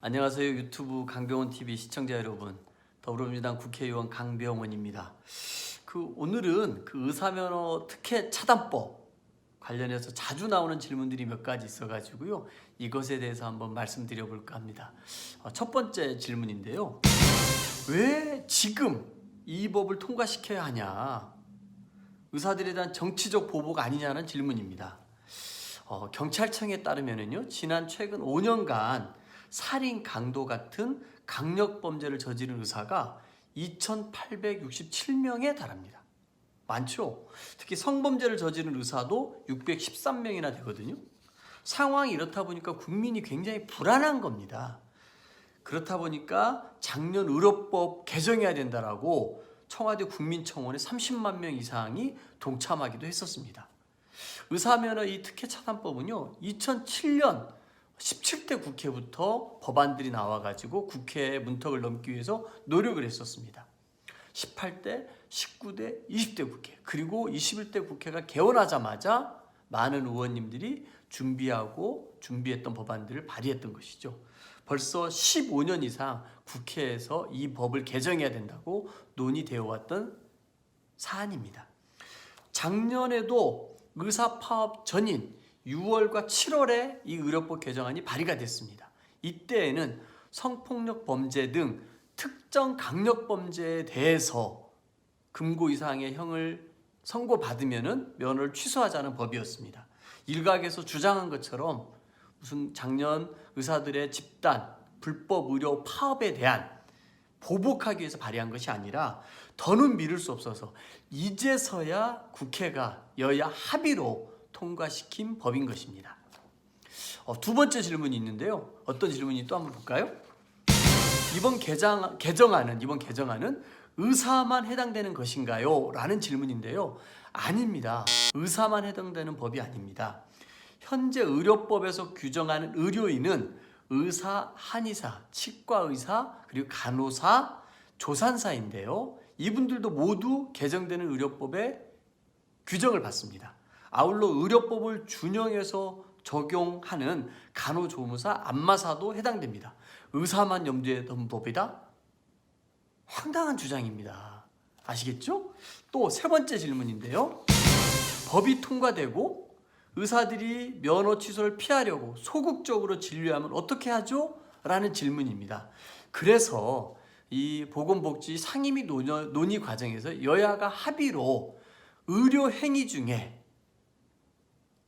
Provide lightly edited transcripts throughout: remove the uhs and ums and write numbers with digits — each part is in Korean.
안녕하세요. 유튜브 강병원TV 시청자 여러분, 더불어민주당 국회의원 강병원입니다. 오늘은 의사면허 특혜 차단법 관련해서 자주 나오는 질문들이 몇 가지 있어가지고요, 이것에 대해서 한번 말씀드려볼까 합니다. 첫 번째 질문인데요, 왜 지금 이 법을 통과시켜야 하냐, 의사들에 대한 정치적 보복 아니냐는 질문입니다. 경찰청에 따르면은요, 최근 5년간 살인, 강도 같은 강력범죄를 저지른 의사가 2,867명에 달합니다. 많죠? 특히 성범죄를 저지른 의사도 613명이나 되거든요. 상황이 이렇다 보니까 국민이 굉장히 불안한 겁니다. 그렇다 보니까 작년 의료법 개정해야 된다라고 청와대 국민청원에 30만 명 이상이 동참하기도 했었습니다. 의사면허 이 특혜 차단법은요, 2007년 17대 국회부터 법안들이 나와가지고 국회 문턱을 넘기 위해서 노력을 했었습니다. 18대, 19대, 20대 국회, 그리고 21대 국회가 개원하자마자 많은 의원님들이 준비했던 법안들을 발의했던 것이죠. 벌써 15년 이상 국회에서 이 법을 개정해야 된다고 논의되어 왔던 사안입니다. 작년에도 의사파업 전인 6월과 7월에 이 의료법 개정안이 발의가 됐습니다. 이때에는 성폭력 범죄 등 특정 강력범죄에 대해서 금고 이상의 형을 선고받으면 면허를 취소하자는 법이었습니다. 일각에서 주장한 것처럼 무슨 작년 의사들의 집단 불법 의료 파업에 대한 보복하기 위해서 발의한 것이 아니라 더는 미룰 수 없어서 이제서야 국회가 여야 합의로 통과시킨 법인 것입니다. 두 번째 질문이 있는데요. 어떤 질문이 또 한번 볼까요? 이번 개정안은 의사만 해당되는 것인가요? 라는 질문인데요. 아닙니다. 의사만 해당되는 법이 아닙니다. 현재 의료법에서 규정하는 의료인은 의사, 한의사, 치과의사, 그리고 간호사, 조산사인데요. 이분들도 모두 개정되는 의료법에 규정을 받습니다. 아울러 의료법을 준용해서 적용하는 간호조무사, 안마사도 해당됩니다. 의사만 염두에 둔 법이다? 황당한 주장입니다. 아시겠죠? 또 세 번째 질문인데요. 법이 통과되고 의사들이 면허 취소를 피하려고 소극적으로 진료하면 어떻게 하죠? 라는 질문입니다. 그래서 이 보건복지 상임위 논의 과정에서 여야가 합의로 의료 행위 중에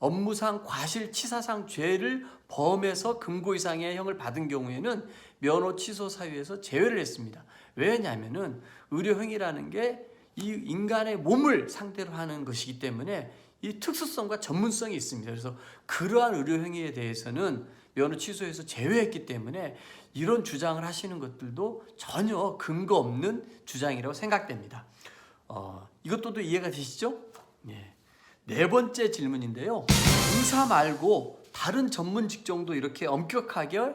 업무상 과실치사상 죄를 범해서 금고 이상의 형을 받은 경우에는 면허 취소 사유에서 제외를 했습니다. 왜냐하면 의료 행위라는 게 이 인간의 몸을 상대로 하는 것이기 때문에 이 특수성과 전문성이 있습니다. 그래서 그러한 의료 행위에 대해서는 면허 취소에서 제외했기 때문에 이런 주장을 하시는 것들도 전혀 근거 없는 주장이라고 생각됩니다. 이것도 이해가 되시죠? 네. 네 번째 질문인데요. 의사 말고 다른 전문 직종도 이렇게 엄격하게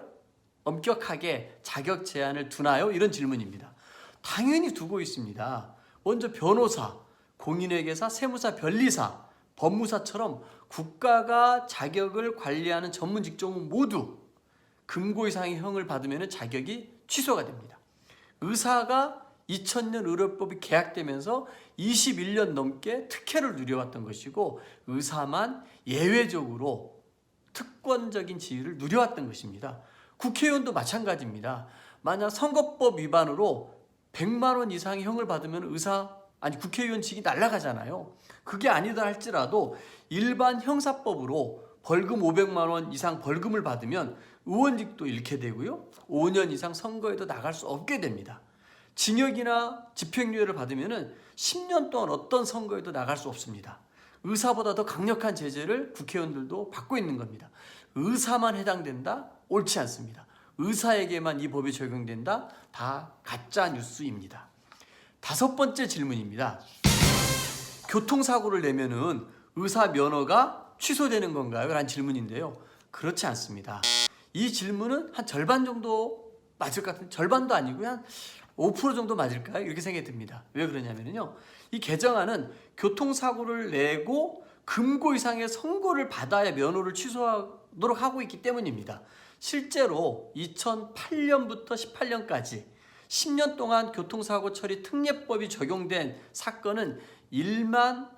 자격 제한을 두나요? 이런 질문입니다. 당연히 두고 있습니다. 먼저 변호사, 공인회계사, 세무사, 변리사, 법무사처럼 국가가 자격을 관리하는 전문 직종은 모두 금고 이상의 형을 받으면 자격이 취소가 됩니다. 의사가 2000년 의료법이 개약되면서 21년 넘게 특혜를 누려왔던 것이고 의사만 예외적으로 특권적인 지위를 누려왔던 것입니다. 국회의원도 마찬가지입니다. 만약 선거법 위반으로 100만 원 이상의 형을 받으면 국회의원직이 날아가잖아요. 그게 아니다 할지라도 일반 형사법으로 벌금 500만 원 이상 벌금을 받으면 의원직도 잃게 되고요, 5년 이상 선거에도 나갈 수 없게 됩니다. 징역이나 집행유예를 받으면 10년 동안 어떤 선거에도 나갈 수 없습니다. 의사보다 더 강력한 제재를 국회의원들도 받고 있는 겁니다. 의사만 해당된다? 옳지 않습니다. 의사에게만 이 법이 적용된다? 다 가짜 뉴스입니다. 다섯 번째 질문입니다. 교통사고를 내면은 의사 면허가 취소되는 건가요? 라는 질문인데요. 그렇지 않습니다. 이 질문은 한 절반 정도 맞을 것 같은, 절반도 아니고요, 한 5% 정도 맞을까요? 이렇게 생각이 듭니다. 왜 그러냐면요, 이 개정안은 교통사고를 내고 금고 이상의 선고를 받아야 면허를 취소하도록 하고 있기 때문입니다. 실제로 2008년부터 18년까지 10년 동안 교통사고 처리 특례법이 적용된 사건은 1만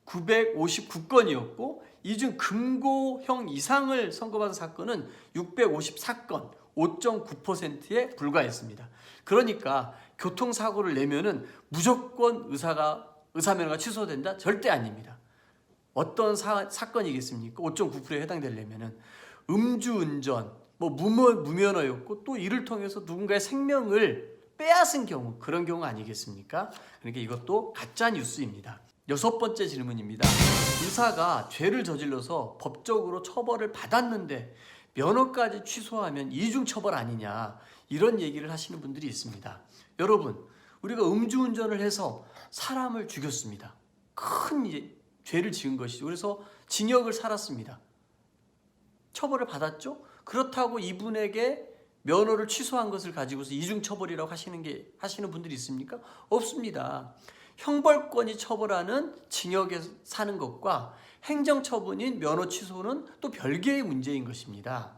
959건이었고 이 중 금고형 이상을 선고받은 사건은 654건, 5.9%에 불과했습니다. 그러니까 교통사고를 내면은 무조건 의사면허가 취소된다? 절대 아닙니다. 어떤 사건이겠습니까? 5.9%에 해당되려면은 음주운전, 무면허였고 또 이를 통해서 누군가의 생명을 빼앗은 경우, 그런 경우 아니겠습니까? 그러니까 이것도 가짜 뉴스입니다. 6번째 질문입니다. 의사가 죄를 저질러서 법적으로 처벌을 받았는데 면허까지 취소하면 이중처벌 아니냐, 이런 얘기를 하시는 분들이 있습니다. 여러분, 우리가 음주운전을 해서 사람을 죽였습니다. 큰 죄를 지은 것이죠. 그래서 징역을 살았습니다. 처벌을 받았죠? 그렇다고 이분에게 면허를 취소한 것을 가지고서 이중처벌이라고 하시는 분들이 있습니까? 없습니다. 형벌권이 처벌하는 징역에 사는 것과 행정처분인 면허 취소는 또 별개의 문제인 것입니다.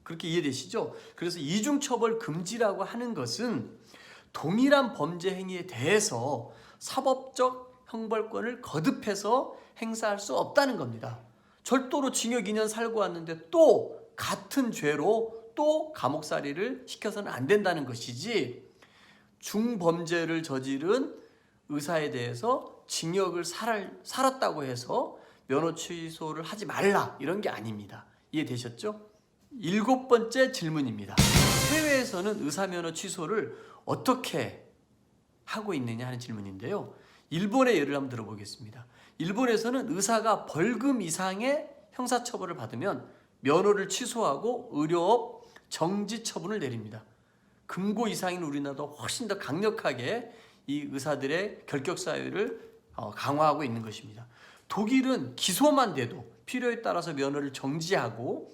그렇게 이해되시죠? 그래서 이중처벌 금지라고 하는 것은 동일한 범죄 행위에 대해서 사법적 형벌권을 거듭해서 행사할 수 없다는 겁니다. 절도로 징역 2년 살고 왔는데 또 같은 죄로 또 감옥살이를 시켜서는 안 된다는 것이지, 중범죄를 저지른 의사에 대해서 징역을 살았다고 해서 면허 취소를 하지 말라, 이런 게 아닙니다. 이해되셨죠? 7번째 질문입니다. 해외에서는 의사면허 취소를 어떻게 하고 있느냐 하는 질문인데요. 일본의 예를 한번 들어보겠습니다. 일본에서는 의사가 벌금 이상의 형사처벌을 받으면 면허를 취소하고 의료업 정지 처분을 내립니다. 금고 이상인 우리나라도 훨씬 더 강력하게 이 의사들의 결격 사유를 강화하고 있는 것입니다. 독일은 기소만 돼도 필요에 따라서 면허를 정지하고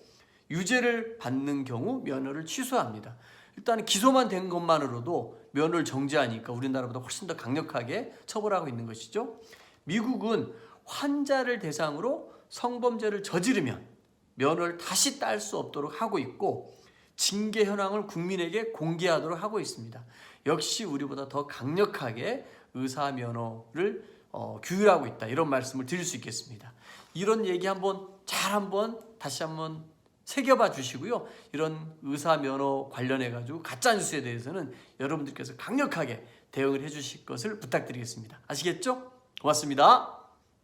유죄를 받는 경우 면허를 취소합니다. 일단 기소만 된 것만으로도 면허를 정지하니까 우리나라보다 훨씬 더 강력하게 처벌하고 있는 것이죠. 미국은 환자를 대상으로 성범죄를 저지르면 면허를 다시 딸 수 없도록 하고 있고 징계 현황을 국민에게 공개하도록 하고 있습니다. 역시 우리보다 더 강력하게 의사 면허를 규율하고 있다, 이런 말씀을 드릴 수 있겠습니다. 이런 얘기 다시 한번 새겨봐 주시고요. 이런 의사 면허 관련해 가지고 가짜 뉴스에 대해서는 여러분들께서 강력하게 대응을 해 주실 것을 부탁드리겠습니다. 아시겠죠? 고맙습니다.